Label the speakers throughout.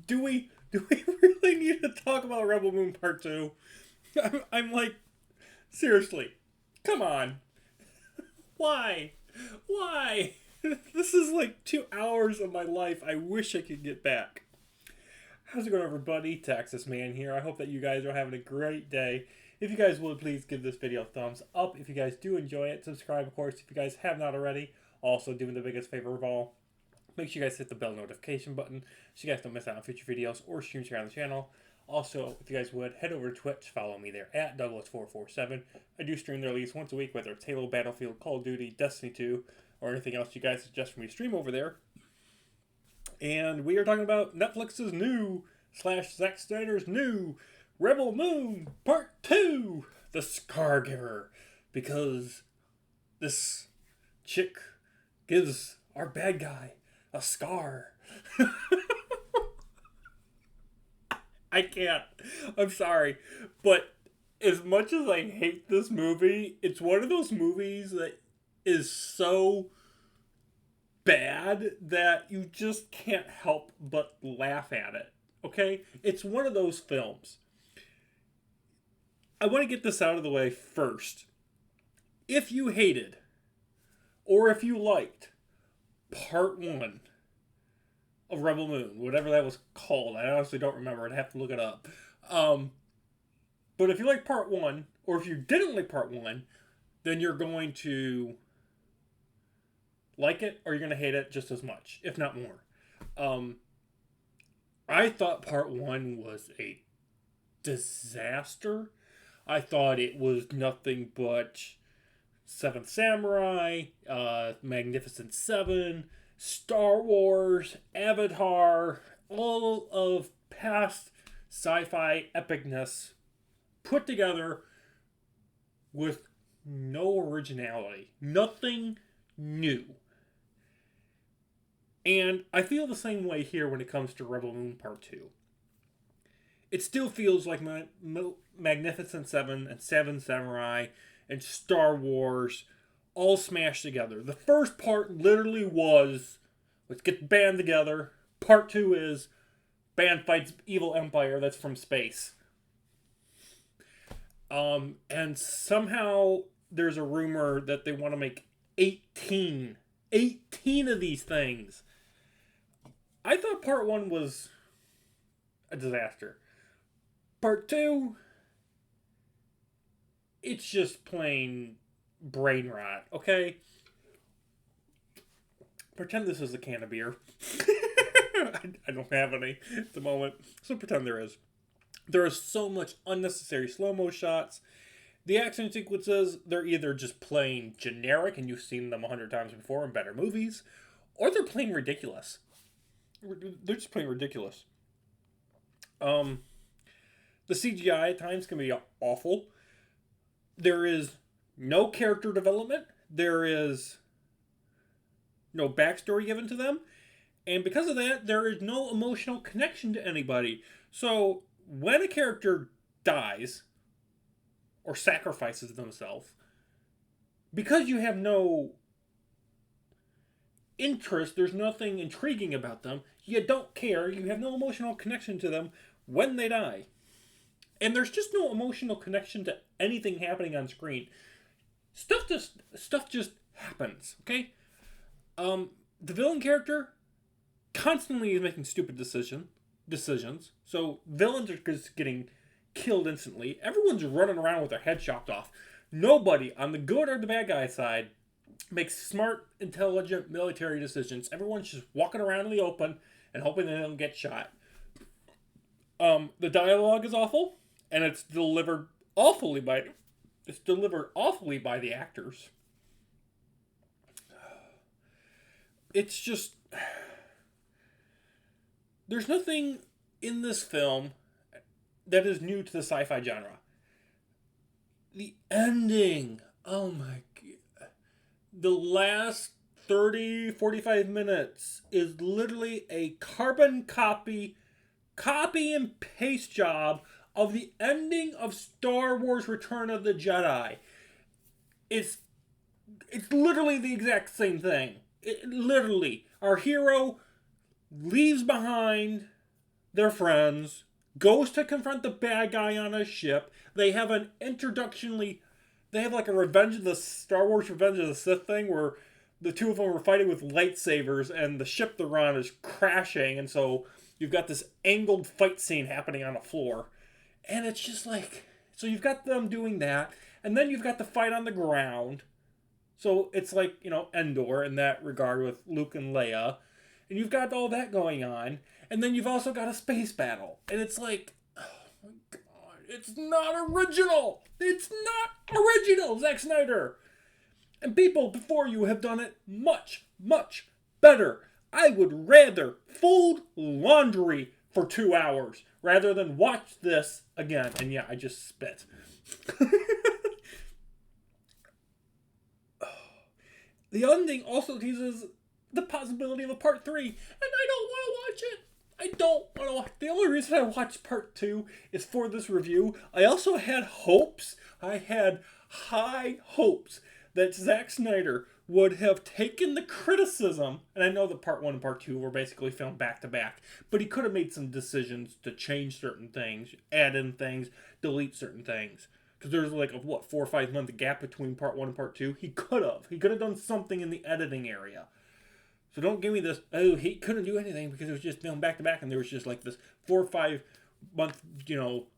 Speaker 1: Do we really need to talk about Rebel Moon Part 2? I'm like, seriously, come on. Why? Why? This is like 2 hours of my life I wish I could get back. How's it going, everybody? Texas Man here. I hope that you guys are having a great day. If you guys would, please give this video a thumbs up. If you guys do enjoy it, subscribe, of course, if you guys have not already. Also, doing the biggest favor of all, make sure you guys hit the bell notification button so you guys don't miss out on future videos or streams here on the channel. Also, if you guys would, head over to Twitch, follow me there at Douglas447. I do stream there at least once a week, whether it's Halo, Battlefield, Call of Duty, Destiny 2, or anything else you guys suggest for me to stream over there. And we are talking about Netflix's new / Zack Snyder's new Rebel Moon Part 2, The Scargiver. Because this chick gives our bad guy a scar. I can't. I'm sorry. But as much as I hate this movie, it's one of those movies that is so bad that you just can't help but laugh at it. Okay? It's one of those films. I want to get this out of the way first. If you hated, or if you liked, Part 1 of Rebel Moon, whatever that was called, I honestly don't remember. I'd have to look it up. But if you like Part 1, or if you didn't like Part 1, then you're going to like it, or you're going to hate it just as much, if not more. I thought Part 1 was a disaster. I thought it was nothing but Seventh Samurai, Magnificent Seven, Star Wars, Avatar, all of past sci-fi epicness put together with no originality. Nothing new. And I feel the same way here when it comes to Rebel Moon Part 2. It still feels like Magnificent Seven and Seven Samurai and Star Wars all smashed together. The first part literally was, let's get the band together. Part 2 is, band fights evil empire that's from space. And somehow there's a rumor that they want to make 18 of these things. I thought Part 1 was a disaster. Part 2, it's just plain brain rot, okay? Pretend this is a can of beer. I don't have any at the moment, so pretend there is. There is so much unnecessary slow-mo shots. The action sequences, they're either just plain generic, and you've seen them 100 times before in better movies, or they're plain ridiculous. They're just plain ridiculous. The CGI at times can be awful. There is no character development. There is no backstory given to them. And because of that, there is no emotional connection to anybody. So when a character dies or sacrifices themselves, because you have no interest, there's nothing intriguing about them, you don't care, you have no emotional connection to them when they die. And there's just no emotional connection to anything happening on screen. Stuff just happens, okay? The villain character constantly is making stupid decisions. So villains are just getting killed instantly. Everyone's running around with their head chopped off. Nobody on the good or the bad guy side makes smart, intelligent military decisions. Everyone's just walking around in the open and hoping they don't get shot. The dialogue is awful, and it's delivered awfully by the actors. It's just, there's nothing in this film that is new to the sci-fi genre. The ending, oh my god, the last 30-45 minutes is literally a carbon copy and paste job of the ending of Star Wars Return of the Jedi. It's literally the exact same thing. Literally, our hero leaves behind They're friends. Goes to confront the bad guy on a ship. They have an introductionally. They have like a Revenge of the Star Wars Revenge of the Sith thing where the two of them are fighting with lightsabers and the ship they're on is crashing, and so you've got this angled fight scene happening on the floor. And it's just like. So you've got them doing that, and then you've got the fight on the ground. So it's like, Endor in that regard with Luke and Leia. And you've got all that going on. And then you've also got a space battle. And it's like, oh my god, it's not original! It's not original, Zack Snyder! And people before you have done it much, much better. I would rather fold laundry for 2 hours rather than watch this again. And yeah, I just spit. The ending also teases the possibility of a part 3, and I don't want to watch it. I don't want to watch. The only reason I watched part 2 is for this review. I also had hopes. I had high hopes that Zack Snyder would have taken the criticism, and I know that part 1 and part 2 were basically filmed back to back, but he could have made some decisions to change certain things, add in things, delete certain things. Because there's like a 4 or 5 month gap between part 1 and part 2. He could have done something in the editing area. So don't give me this, oh, he couldn't do anything because it was just filmed back to back and there was just like this 4 or 5 month,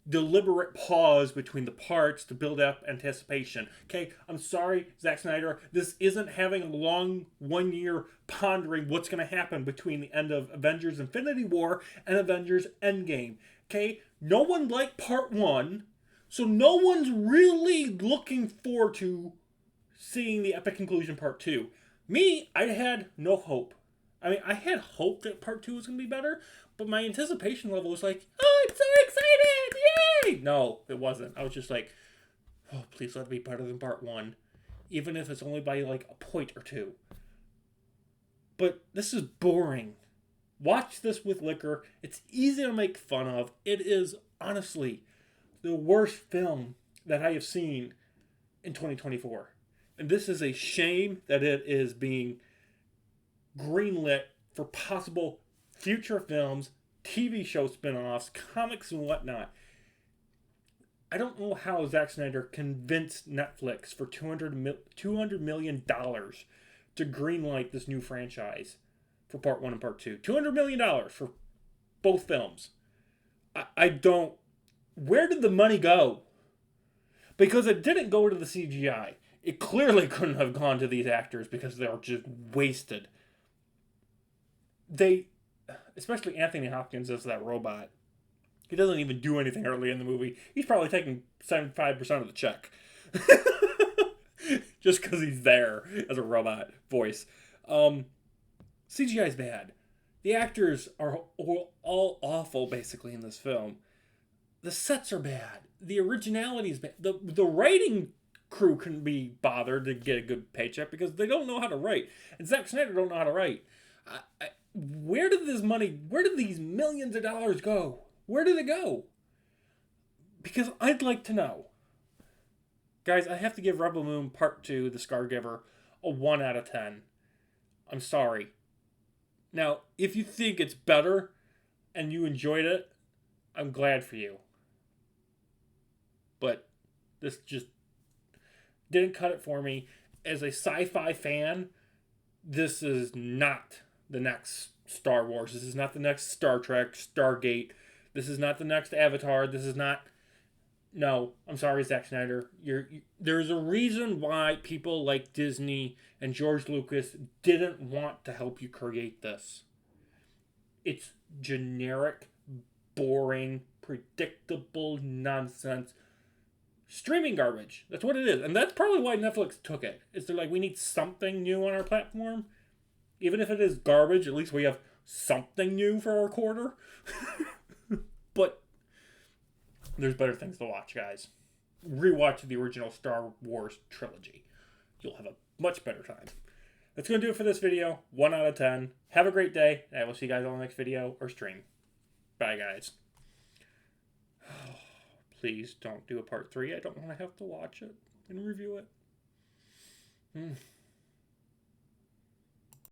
Speaker 1: deliberate pause between the parts to build up anticipation. Okay, I'm sorry, Zack Snyder. This isn't having a long 1 year pondering what's going to happen between the end of Avengers Infinity War and Avengers Endgame. Okay, no one liked part 1. So no one's really looking forward to seeing the epic conclusion part 2. Me, I had no hope. I mean, I had hope that part 2 was going to be better, but my anticipation level was like, oh, I'm so excited! Yay! No, it wasn't. I was just like, oh, please let it be better than part 1. Even if it's only by like a point or two. But this is boring. Watch this with liquor. It's easy to make fun of. It is, honestly, the worst film that I have seen in 2024. And this is a shame that it is being greenlit for possible future films, TV show spin-offs, comics and whatnot. I don't know how Zack Snyder convinced Netflix for $200 million to greenlight this new franchise for part 1 and part 2. $200 million for both films. I don't... Where did the money go? Because it didn't go to the CGI. It clearly couldn't have gone to these actors because they were just wasted. Especially Anthony Hopkins as that robot. He doesn't even do anything early in the movie. He's probably taking 75% of the check. Just because he's there as a robot voice. CGI is bad. The actors are all awful, basically, in this film. The sets are bad. The originality is bad. The writing crew couldn't be bothered to get a good paycheck because they don't know how to write. And Zack Snyder don't know how to write. Where did these millions of dollars go? Where did it go? Because I'd like to know. Guys, I have to give Rebel Moon Part 2, The Scargiver, a 1 out of 10. I'm sorry. Now, if you think it's better and you enjoyed it, I'm glad for you. But this just didn't cut it for me. As a sci-fi fan, this is not the next Star Wars. This is not the next Star Trek, Stargate. This is not the next Avatar. This is not... No, I'm sorry, Zack Snyder. There's a reason why people like Disney and George Lucas didn't want to help you create this. It's generic, boring, predictable nonsense. Streaming garbage. That's what it is. And that's probably why Netflix took it. Is they're like, we need something new on our platform. Even if it is garbage, at least we have something new for our quarter. But there's better things to watch, guys. Rewatch the original Star Wars trilogy. You'll have a much better time. That's going to do it for this video. 1 out of 10. Have a great day. I will see you guys on the next video or stream. Bye, guys. Please don't do a part 3. I don't want to have to watch it and review it.